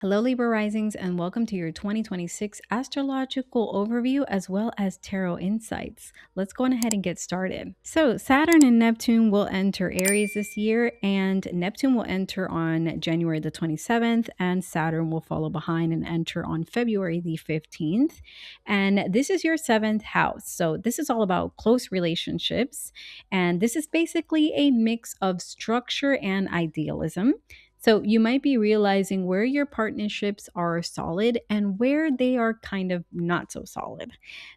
Hello, Libra Risings, and welcome to your 2026 astrological overview as well as tarot insights. Let's go on ahead and get started. So, Saturn and Neptune will enter Aries this year, and Neptune will enter on January the 27th, and Saturn will follow behind and enter on February the 15th. And this is your seventh house. So, this is all about close relationships, and this is basically a mix of structure and idealism. So you might be realizing where your partnerships are solid and where they are kind of not so solid.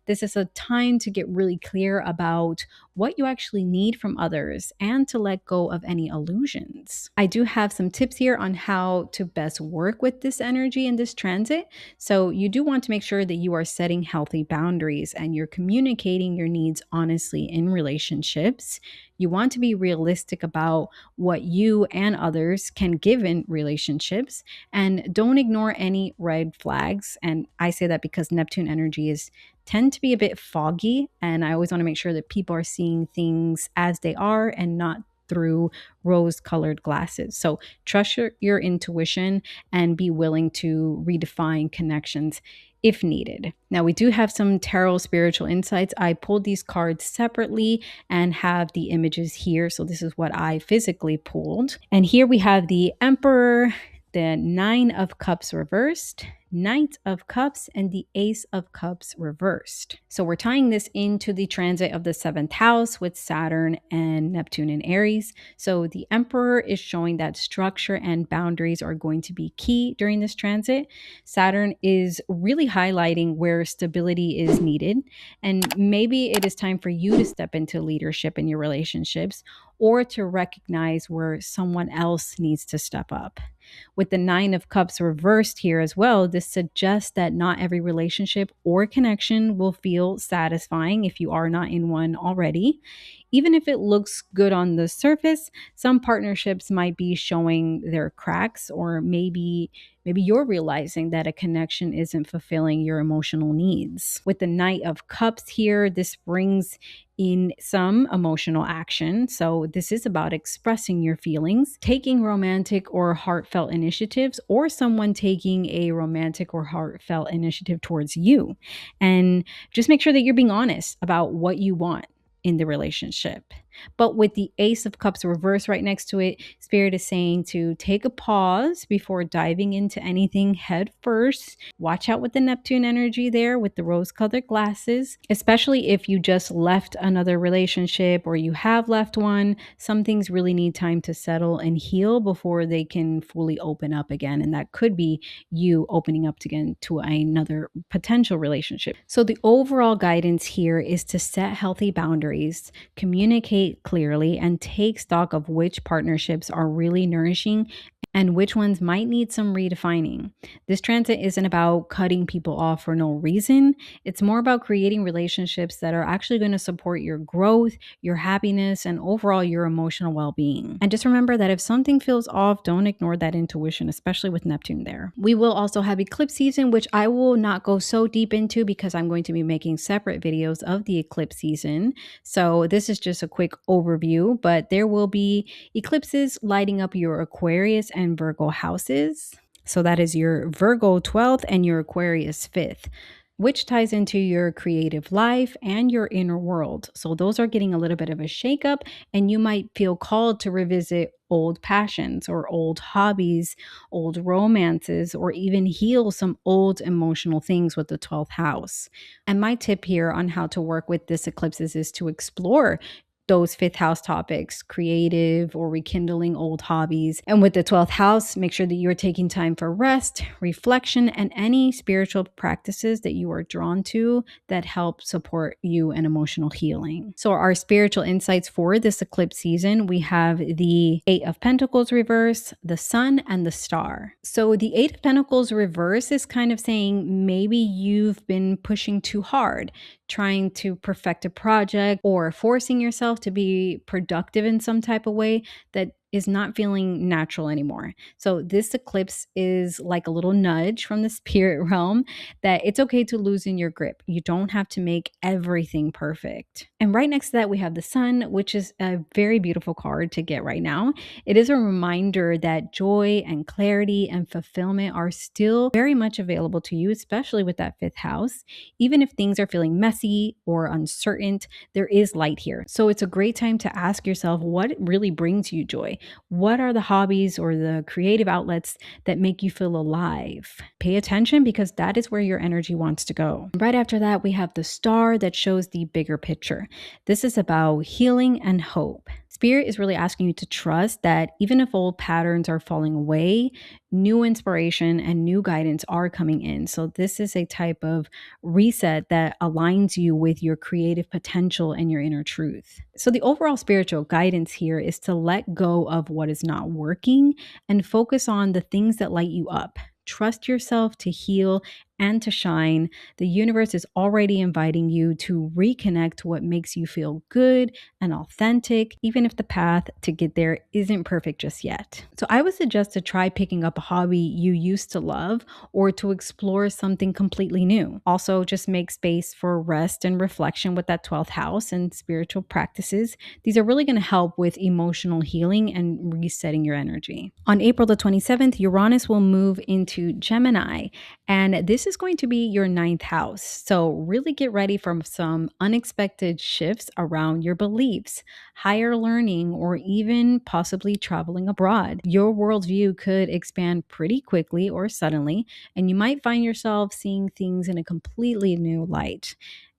This is a time to get really clear about what you actually need from others and to let go of any illusions. I do have some tips here on how to best work with this energy in this transit. So you do want to make sure that you are setting healthy boundaries and you're communicating your needs honestly in relationships. You want to be realistic about what you and others can give in relationships, and don't ignore any red flags. And I say that because Neptune energy is tend to be a bit foggy, and I always want to make sure that people are seeing things as they are and not through rose colored glasses. So trust your intuition and be willing to redefine connections if needed. Now, we do have some tarot spiritual insights. I pulled these cards separately and have the images here. So this is what I physically pulled. And here we have the Emperor, the Nine of Cups reversed, Knight of Cups, and the Ace of Cups reversed. So we're tying this into the transit of the seventh house with Saturn and Neptune in Aries. So the Emperor is showing that structure and boundaries are going to be key during this transit. Saturn is really highlighting where stability is needed. And maybe it is time for you to step into leadership in your relationships or to recognize where someone else needs to step up. With the Nine of Cups reversed here as well, this suggests that not every relationship or connection will feel satisfying if you are not in one already. Even if it looks good on the surface, some partnerships might be showing their cracks, or maybe you're realizing that a connection isn't fulfilling your emotional needs. With the Knight of Cups here, this brings in some emotional action. So, this is about expressing your feelings, taking romantic or heartfelt initiatives, or someone taking a romantic or heartfelt initiative towards you. And just make sure that you're being honest about what you want in the relationship. But with the Ace of Cups reversed right next to it, Spirit is saying to take a pause before diving into anything head first. Watch out with the Neptune energy there with the rose colored glasses, especially if you just left another relationship or you have left one. Some things really need time to settle and heal before they can fully open up again. And that could be you opening up again to another potential relationship. So the overall guidance here is to set healthy boundaries, communicate clearly, and take stock of which partnerships are really nourishing and which ones might need some redefining. This transit isn't about cutting people off for no reason. It's more about creating relationships that are actually going to support your growth, your happiness, and overall your emotional well being. And just remember that if something feels off, don't ignore that intuition, especially with Neptune there. We will also have eclipse season, which I will not go so deep into because I'm going to be making separate videos of the eclipse season. So this is just a quick overview, but there will be eclipses lighting up your Aquarius and Virgo houses. So that is your Virgo 12th and your Aquarius 5th, which ties into your creative life and your inner world. So those are getting a little bit of a shakeup, and you might feel called to revisit old passions or old hobbies, old romances, or even heal some old emotional things with the 12th house. And my tip here on how to work with this eclipses is to explore those fifth house topics, creative or rekindling old hobbies. And with the 12th house, make sure that you're taking time for rest, reflection, and any spiritual practices that you are drawn to that help support you and emotional healing. So our spiritual insights for this eclipse season, we have the Eight of Pentacles reverse, the Sun, and the Star. So the Eight of Pentacles reverse is kind of saying maybe you've been pushing too hard, trying to perfect a project or forcing yourself to be productive in some type of way that is not feeling natural anymore. So this eclipse is like a little nudge from the spirit realm that it's okay to loosen your grip. You don't have to make everything perfect. And right next to that, we have the sun, which is a very beautiful card to get right now. It is a reminder that joy and clarity and fulfillment are still very much available to you, especially with that fifth house. Even if things are feeling messy or uncertain, there is light here. So it's a great time to ask yourself what really brings you joy. What are the hobbies or the creative outlets that make you feel alive? Pay attention because that is where your energy wants to go. Right after that, we have the star that shows the bigger picture. This is about healing and hope. Spirit is really asking you to trust that even if old patterns are falling away, new inspiration and new guidance are coming in. So this is a type of reset that aligns you with your creative potential and your inner truth. So the overall spiritual guidance here is to let go of what is not working and focus on the things that light you up. Trust yourself to heal and to shine. The universe is already inviting you to reconnect to what makes you feel good and authentic, even if the path to get there isn't perfect just yet. So I would suggest to try picking up a hobby you used to love or to explore something completely new. Also, just make space for rest and reflection with that 12th house and spiritual practices. These are really going to help with emotional healing and resetting your energy. On April the 27th, Uranus will move into Gemini, and this is going to be your ninth house. So really get ready for some unexpected shifts around your beliefs, higher learning, or even possibly traveling abroad. Your worldview could expand pretty quickly or suddenly, and you might find yourself seeing things in a completely new light.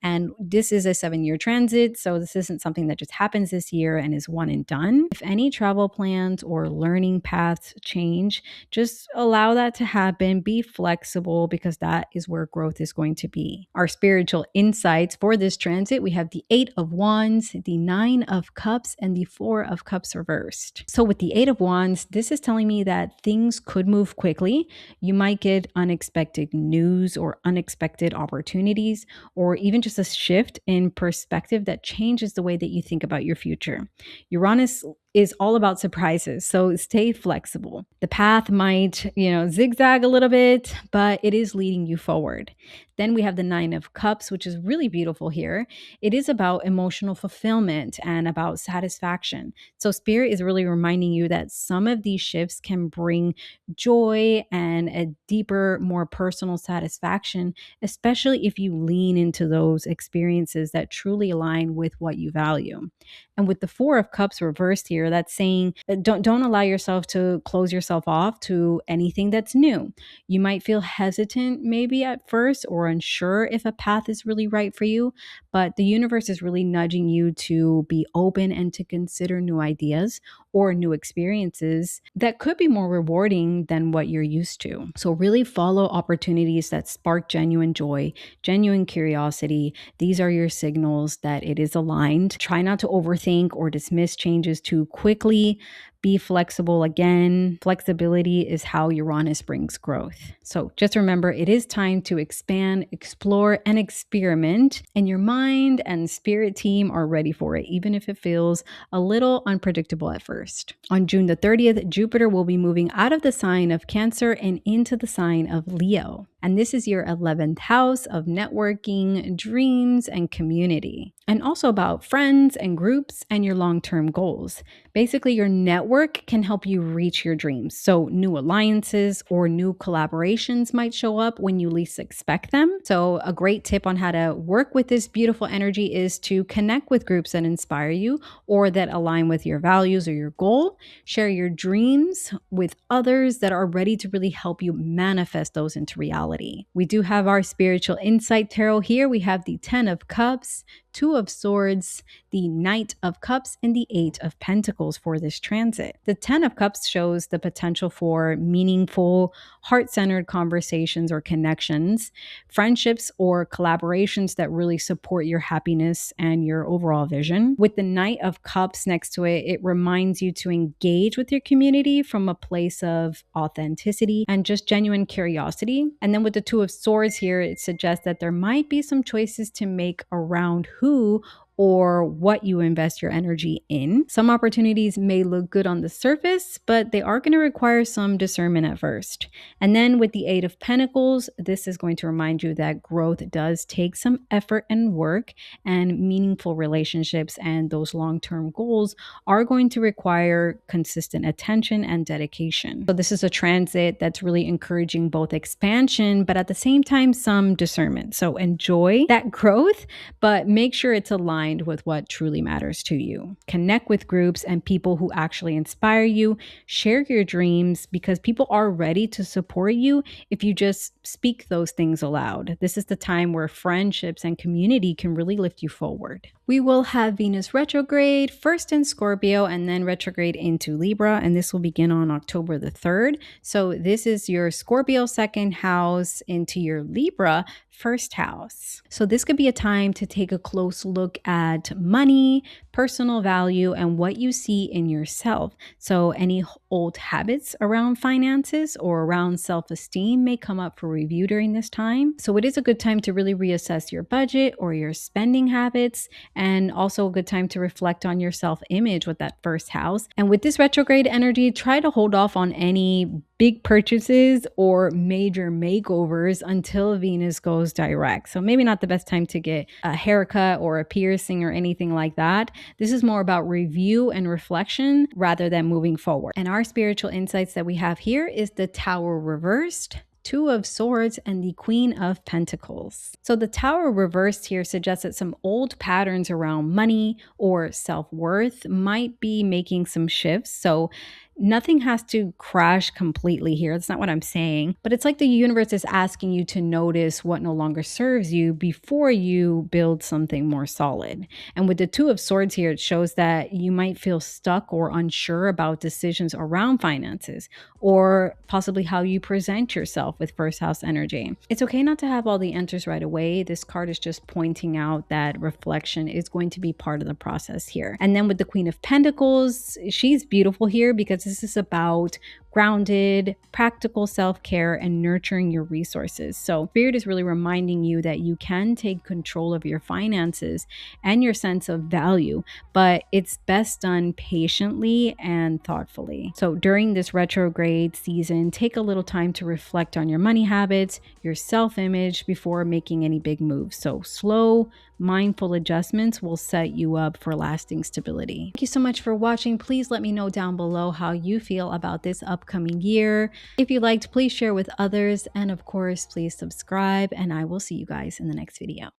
And this is a 7-year transit, so this isn't something that just happens this year and is one and done. If any travel plans or learning paths change, just allow that to happen. Be flexible because that is where growth is going to be. Our spiritual insights for this transit, we have the 8 of Wands, the 9 of Cups, and the 4 of Cups reversed. So with the 8 of Wands, this is telling me that things could move quickly. You might get unexpected news or unexpected opportunities, or even just a shift in perspective that changes the way that you think about your future. Uranus is all about surprises, so stay flexible. The path might, zigzag a little bit, but it is leading you forward. Then we have the 9 of Cups, which is really beautiful here. It is about emotional fulfillment and about satisfaction. So Spirit is really reminding you that some of these shifts can bring joy and a deeper, more personal satisfaction, especially if you lean into those experiences that truly align with what you value. And with the 4 of Cups reversed here, that's saying don't allow yourself to close yourself off to anything that's new. You might feel hesitant maybe at first or unsure if a path is really right for you, but the universe is really nudging you to be open and to consider new ideas or new experiences that could be more rewarding than what you're used to. So really follow opportunities that spark genuine joy, genuine curiosity. These are your signals that it is aligned. Try not to overthink or dismiss changes too quickly. Be flexible again. Flexibility is how Uranus brings growth. So just remember, it is time to expand, explore, and experiment. And your mind and spirit team are ready for it, even if it feels a little unpredictable at first. On June the 30th, Jupiter will be moving out of the sign of Cancer and into the sign of Leo. And this is your 11th house of networking, dreams, and community. And also about friends and groups and your long-term goals. Basically, your network can help you reach your dreams. So new alliances or new collaborations might show up when you least expect them. So a great tip on how to work with this beautiful energy is to connect with groups that inspire you or that align with your values or your goal. Share your dreams with others that are ready to really help you manifest those into reality. We do have our spiritual insight tarot here. We have the 10 of Cups, 2 of Swords, the Knight of Cups, and the 8 of Pentacles for this transit. The 10 of Cups shows the potential for meaningful, heart-centered conversations or connections, friendships or collaborations that really support your happiness and your overall vision. With the Knight of Cups next to it, it reminds you to engage with your community from a place of authenticity and just genuine curiosity. And then with the 2 of Swords here, it suggests that there might be some choices to make around who or what you invest your energy in. Some opportunities may look good on the surface, but they are going to require some discernment at first. And then with the Eight of Pentacles, this is going to remind you that growth does take some effort and work, and meaningful relationships and those long-term goals are going to require consistent attention and dedication. So this is a transit that's really encouraging both expansion, but at the same time, some discernment. So enjoy that growth, but make sure it's aligned with what truly matters to you. Connect with groups and people who actually inspire you. Share your dreams, because people are ready to support you if you just speak those things aloud. This is the time where friendships and community can really lift you forward. We will have Venus retrograde first in Scorpio and then retrograde into Libra, and this will begin on October the 3rd. So this is your Scorpio second house into your Libra first house. So this could be a time to take a close look at money, personal value, and what you see in yourself. So any old habits around finances or around self-esteem may come up for review during this time. So it is a good time to really reassess your budget or your spending habits, and also a good time to reflect on your self-image with that first house. And with this retrograde energy, try to hold off on any big purchases or major makeovers until Venus goes direct. So maybe not the best time to get a haircut or a piercing or anything like that. This is more about review and reflection rather than moving forward. And our spiritual insights that we have here is the Tower reversed, Two of Swords, and the Queen of Pentacles. So the Tower reversed here suggests that some old patterns around money or self-worth might be making some shifts. So nothing has to crash completely here. That's not what I'm saying. But it's like the universe is asking you to notice what no longer serves you before you build something more solid. And with the Two of Swords here, it shows that you might feel stuck or unsure about decisions around finances, or possibly how you present yourself with first house energy. It's okay not to have all the answers right away. This card is just pointing out that reflection is going to be part of the process here. And then with the Queen of Pentacles, she's beautiful here because this is about grounded, practical self-care and nurturing your resources. So Spirit is really reminding you that you can take control of your finances and your sense of value, but it's best done patiently and thoughtfully. So during this retrograde season, take a little time to reflect on your money habits, your self-image before making any big moves. So slow, mindful adjustments will set you up for lasting stability. Thank you so much for watching. Please let me know down below how you feel about this upcoming year. If you liked, please share with others. And of course, please subscribe, and I will see you guys in the next video.